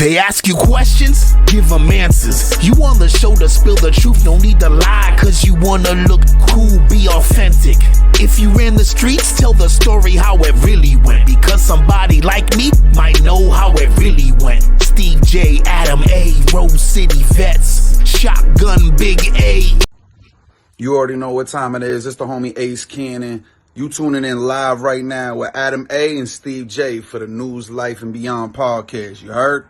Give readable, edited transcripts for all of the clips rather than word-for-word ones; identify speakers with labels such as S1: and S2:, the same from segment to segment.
S1: They ask you questions, give them answers. You on the show to spill the truth, no need to lie, cause you wanna look cool, be authentic. If you ran the streets, tell the story how it really went, because somebody like me might know how it really went. Steve J, Adam A, Rose City Vets, Shotgun Big A.
S2: You already know what time it is. It's the homie Ace Kannon. You tuning in live right now with Adam A and Steve J for the News, Life, and Beyond podcast. You heard?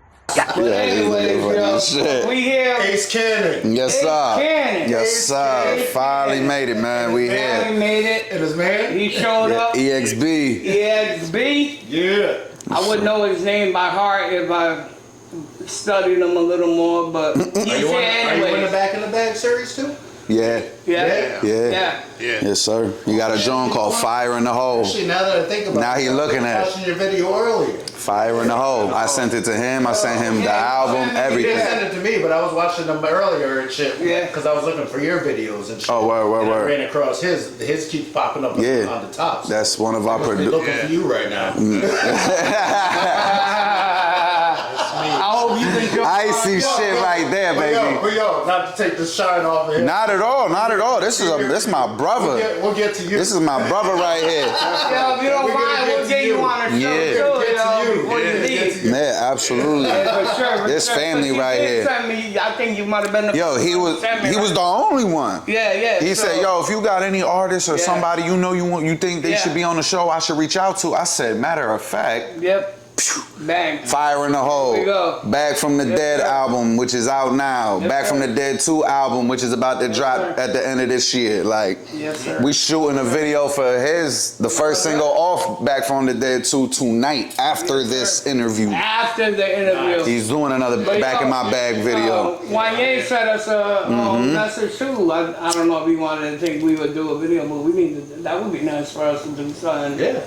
S3: Anyways, yo, we here.
S4: Ace Kannon.
S2: Yes, sir.
S3: Kannon.
S2: Yes, sir. Finally made it, man. We here.
S3: Finally made it.
S4: And his man?
S3: He showed up.
S2: EXB.
S3: EXB.
S4: Yeah.
S3: I wouldn't know his name by heart if I studied him a little more, but he's
S4: Are you
S3: here
S4: in the Back in the Bag series too?
S2: Yeah.
S3: Yeah.
S2: Yes, sir. You got a joint called Fire in the Hole.
S4: Actually, now that I think about it,
S2: Now he looking at it.
S4: watching your video earlier.
S2: Fire in the Hole. I sent it to him. I sent him the album,
S4: He
S2: everything.
S4: didn't send it to me, but I was watching them earlier and shit.
S3: Yeah.
S4: Because I was looking for your videos and shit.
S2: Oh, word.
S4: And I ran across his. His keeps popping up on the tops.
S2: That's one of our
S4: I must be looking for you right now.
S3: I hope you think you're
S2: Icy shit right there, baby.
S4: Yo, not to take the shine off of him.
S2: Not at all. This is my brother.
S4: We'll get to you.
S2: This is my brother right here.
S3: Yo, if you don't mind, we'll get you on the show too, before you leave.
S2: Yeah, absolutely.
S3: For sure.
S2: This family right here.
S3: I think you might have been the
S2: Yo, he was the only one.
S3: Yeah.
S2: He said, yo, if you got any artists or somebody you think they should be on the show, I should reach out to. I said, matter of fact.
S3: Yep. Bang.
S2: Fire in the Hole.
S3: Here we go.
S2: Back from the Dead
S3: sir.
S2: album, which is out now. Back from the Dead 2 album, which is about to drop at the end of this year. Like,
S3: yes, sir.
S2: we shooting a video for the first single off Back from the Dead 2 tonight after this interview.
S3: After the interview.
S2: He's doing another Back in My Bag video.
S3: Wanye sent us a message too. I don't know if he wanted to think we would do a video, but that would be nice for us to do something.
S4: Yeah.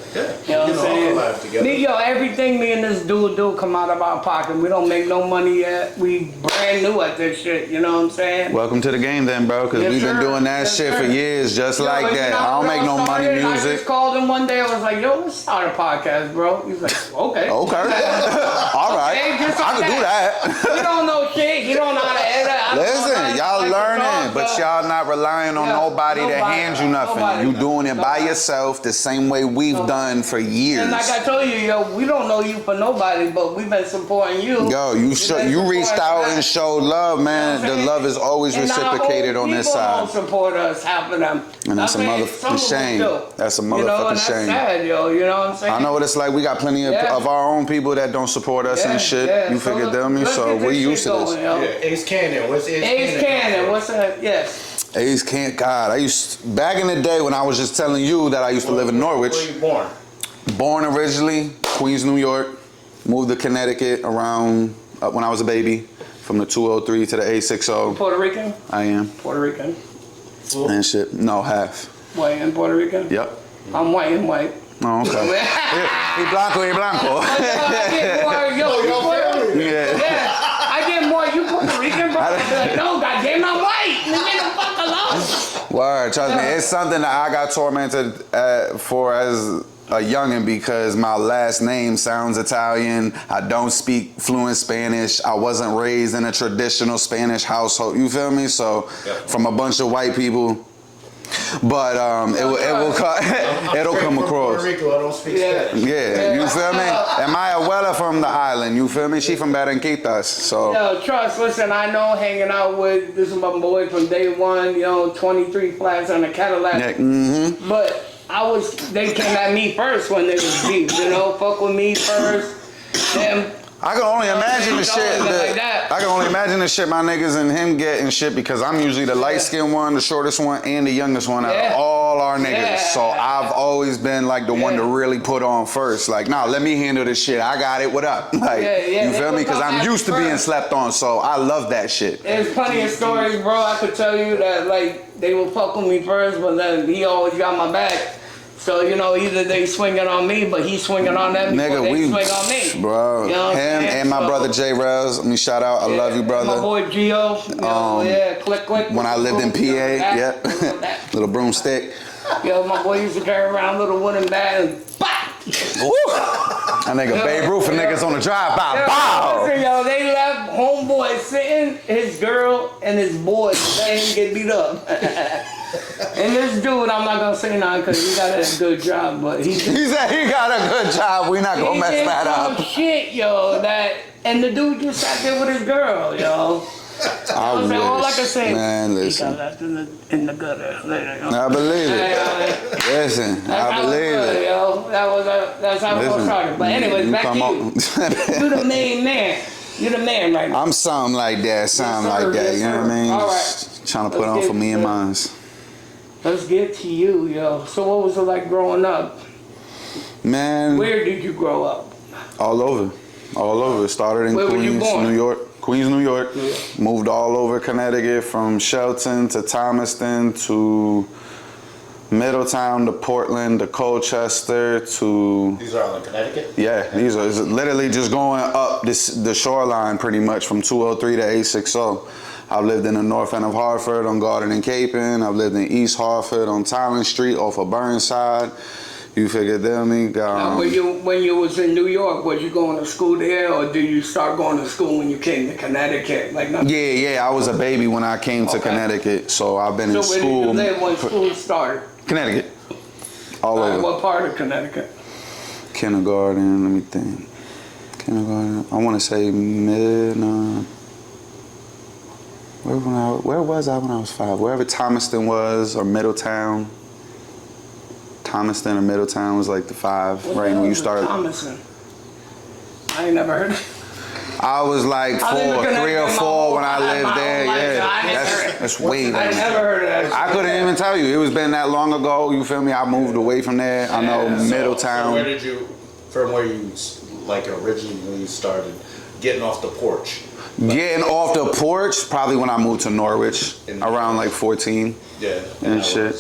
S3: You know what I'm saying?
S4: Live together.
S3: Yo, everything me and this dude do come out of our pocket. We don't make no money yet. We brand new at this shit. You know what I'm saying?
S2: Welcome to the game then, bro, because we've been doing that shit for years just like that. I don't make no money
S3: I
S2: music.
S3: just called him one day. I was like, yo, let's start a podcast, bro. He's like, okay.
S2: All right.
S3: Hey, just
S2: I can do that.
S3: You don't know shit. You don't know how to edit.
S2: Listen, y'all learning, but y'all not relying on nobody to hand you nothing. You doing it by yourself the same way we've done for years.
S3: And like I told you, yo, we don't know you for nobody, but we've been supporting you.
S2: Yo, you reached out and showed love, man. The love is always reciprocated on this side.
S3: People don't support us, half of them.
S2: And that's a motherfucking shame. That's a motherfucking shame.
S3: That's sad, yo. You know what I'm saying?
S2: I know what it's like. We got plenty of our own people that don't support us and shit. You figure them, so we used to this.
S4: Ace Kannon. What's Ace
S3: Kannon? What's that? Yes.
S2: Ace Kannon. God, back in the day when I was just telling you that I used to live in Norwich.
S4: Where you born?
S2: Born originally, Queens, New York. Moved to Connecticut around when I was a baby, from the 203 to the 860.
S3: Puerto Rican?
S2: I am.
S3: Puerto Rican.
S2: And shit. No, half.
S3: White and Puerto Rican?
S2: Yep.
S3: I'm white and white.
S2: Oh, okay. Y blanco.
S3: I get more, yo, you Puerto Rican? Yeah. I get more, you Puerto Rican, bro? I'd be like, no, goddamn, I'm white. Leave me the fuck alone.
S2: Word, trust me. It's something that I got tormented for as a youngin' because my last name sounds Italian. I don't speak fluent Spanish. I wasn't raised in a traditional Spanish household. You feel me? So from a bunch of white people, but it'll come across.
S4: Puerto Rico, I don't speak Spanish.
S2: Yeah, you feel me? And my abuela from the island. You feel me? She from Barranquitas. So.
S3: Yo, trust. Listen, I know hanging out with this is my boy from day one. You know, 23 flats on a Cadillac.
S2: Yeah,
S3: But they came at me first when they was deep, you know, fuck with me first. Them,
S2: I can only imagine the shit
S3: that.
S2: I can only imagine the shit my niggas and him get and shit because I'm usually the light skinned one, the shortest one, and the youngest one out of all our niggas.
S3: Yeah.
S2: So I've always been like the one to really put on first. Like, nah, let me handle this shit. I got it. What up? Like, you feel me? Because I'm used to being slept on, so I love that shit.
S3: There's plenty of stories, bro. I could tell you that like they will fuck with me first, but then he always got my back. So, you know, either they swinging on me, but he swinging on them,
S2: nigga,
S3: they swing on me.
S2: Bro,
S3: you know
S2: him and my brother J Rels. Let me shout out. I love you, brother.
S3: My boy Gio. Click.
S2: When I lived in PA, little broomstick.
S3: Yo, my boy used to carry around little wooden bat and bop.
S2: That nigga Babe Ruth and niggas on the drive-by. Bow.
S3: Listen, yo, they his girl, and his boys let him get beat up. And this dude, I'm not gonna say nothing because he got a good job, but
S2: He said he got a good job. We not gonna mess that up.
S3: Shit, yo, and the dude just sat there with his girl, yo. All I can say,
S2: man, listen.
S3: He got left in the gutter later, yo.
S2: I believe it. Listen, I believe it.
S3: Yo. That's how it started. But anyways, back to you. You're the main man. You're the man right now.
S2: I'm something like that, you know what I mean?
S3: All right.
S2: Trying to put on for me and mine.
S3: Let's get to you, yo. So what was it like growing up?
S2: Man.
S3: Where did you grow up?
S2: All over. Started in
S3: Where were you
S2: Queens,
S3: born?
S2: New York. Queens, New York.
S3: Yeah.
S2: Moved all over Connecticut, from Shelton to Thomaston to Middletown to Portland to Colchester to...
S4: These are all in Connecticut?
S2: Yeah, these are literally just going up the shoreline pretty much from 203 to 860. I've lived in the north end of Hartford on Garden and Capon. I've lived in East Hartford on Tylen Street off of Burnside. You figure that me?
S3: Now, when you was in New York, was you going to school there, or did you start going to school when you came to Connecticut?
S2: Yeah, I was a baby when I came to Connecticut, so I've been in school.
S3: So where did you live when school started?
S2: Connecticut. All over.
S3: What part of Connecticut?
S2: Kindergarten, let me think. Kindergarten, I want to say where was I when I was 5? Wherever Thomaston was, or Middletown. Thomaston or Middletown was like the 5, right when you started.
S3: Thomaston? I ain't never heard of it.
S2: I was like 3 or 4 when I lived there. Yeah, that's way
S3: I
S2: back.
S3: never heard of that.
S2: I couldn't even tell you. It was been that long ago. You feel me? I moved away from there. I know Middletown.
S4: So where did you, from where you like originally when you started getting off the porch?
S2: Getting off the porch, probably when I moved to Norwich, around like 14.
S4: Yeah.
S2: And shit.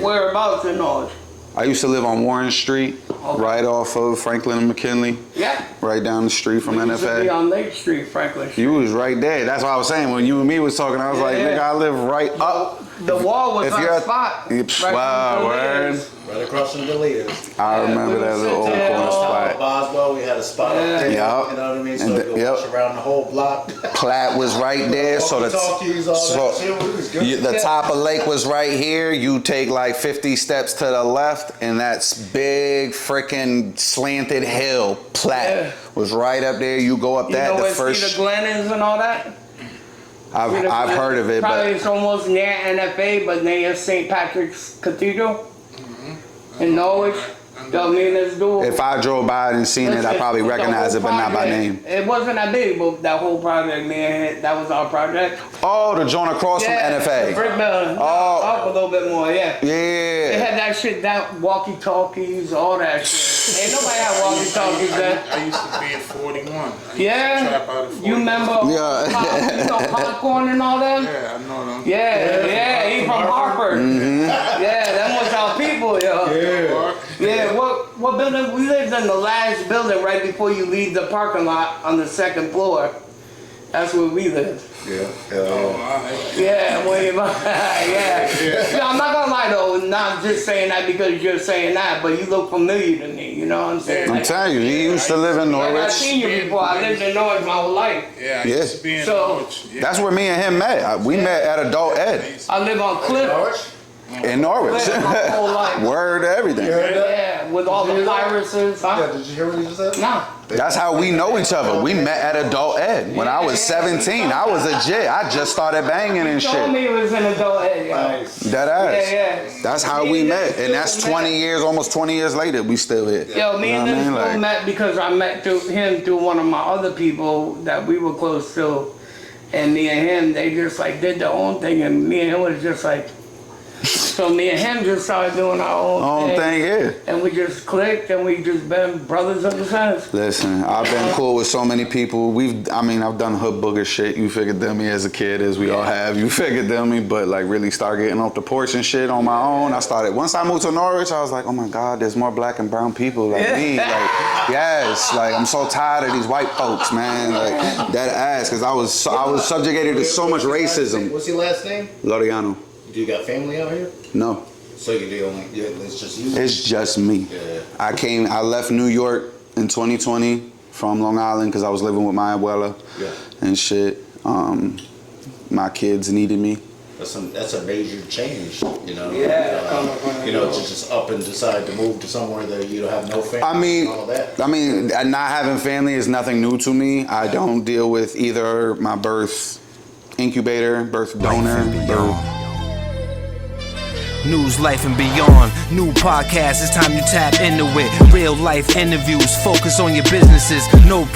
S3: Whereabouts in Norwich?
S2: I used to live on Warren Street, right off of Franklin and McKinley.
S3: Yeah.
S2: Right down the street from NFA.
S3: used to be on Lake Street, Franklin Street.
S2: You was right there. That's what I was saying. When you and me was talking, I was like, nigga, I live right up.
S3: The wall was our spot.
S2: Wow, word.
S4: Right across from the leaders.
S2: I remember that little old corner spot.
S4: Boswell, we had a spot up there.
S2: Yep.
S4: You know what I mean? So you go push around the whole block.
S2: Platt was right there. So the top of Lake was right here. You take like 50 steps to the left, and that's big freaking slanted hill. Platt was right up there. You go up that.
S3: You know
S2: the
S3: where
S2: first.
S3: Cedar Glen is and all that?
S2: I've heard of it,
S3: probably
S2: but
S3: it's almost near NFA, but near St. Patrick's Cathedral in Norwich.
S2: If I drove by it and seen it, I probably recognize it, but not by name.
S3: It wasn't that big, but that whole project, man, that was our project.
S2: Oh, the joint across from NFA.
S3: The brick building. Up a little bit more, yeah.
S2: Yeah.
S3: They had that shit down, walkie-talkies, all that shit. Ain't nobody had walkie-talkies then.
S5: I used to be at 41.
S3: Yeah? You remember popcorn and all that?
S5: Yeah, I know them.
S3: Yeah, he from Hartford. Yeah, them was our people, yo. Yeah, what building? We lived in the last building right before you leave the parking lot on the 2nd floor. That's where we lived.
S4: Yeah.
S3: Yeah, I'm not gonna lie though, not just saying that because you're saying that, but you look familiar to me, you know what I'm saying?
S2: I'm telling you, he used to live in Norwich.
S3: I've seen you before, I lived in Norwich my whole life.
S5: Yeah, I used to be in Norwich. Yeah.
S2: That's where me and him met. We met at Adult Ed.
S3: I live on Cliff.
S2: In Norwich.
S3: My whole life.
S2: Word to everything.
S3: Yeah, with all the viruses. Huh?
S4: Yeah, did you hear what he just said?
S3: Nah.
S2: That's how we know each other. We met at Adult Ed. When I was 17, I was a J. I just started banging and
S3: You told me
S2: shit.
S3: it was an Adult Ed, yo.
S4: Nice.
S2: That ass.
S3: Yeah.
S2: That's how we met. And that's 20 years, almost 20 years later, we still here.
S3: Yo, me and this fool met because I met him through one of my other people that we were close to. And me and him, they just like did their own thing. And me and him was just like, so me and him just started doing our own thing.
S2: Yeah.
S3: And we just clicked and we just been brothers ever since.
S2: Listen, I've been cool with so many people. I've done hood booger shit. You figured them me as a kid, as we all have. You figured them me, but like really start getting off the porch and shit on my own. Once I moved to Norwich, I was like, oh my God, there's more black and brown people like me. Like, yes, like I'm so tired of these white folks, man. Like that ass, cause I was subjugated to so much racism.
S4: What's your last name?
S2: Loriano.
S4: Do you got family out here?
S2: No.
S4: So it's just you?
S2: It's just me.
S4: Yeah.
S2: I left New York in 2020 from Long Island because I was living with my abuela and shit. my kids needed me.
S4: That's a major change, you know.
S3: Yeah.
S4: You know, to just up and decide to move to somewhere that you don't have no family. And all that.
S2: Not having family is nothing new to me. I don't deal with either my birth incubator, birth donor,
S6: News, life, and beyond. New podcast, it's time you tap into it. Real life interviews, focus on your businesses. No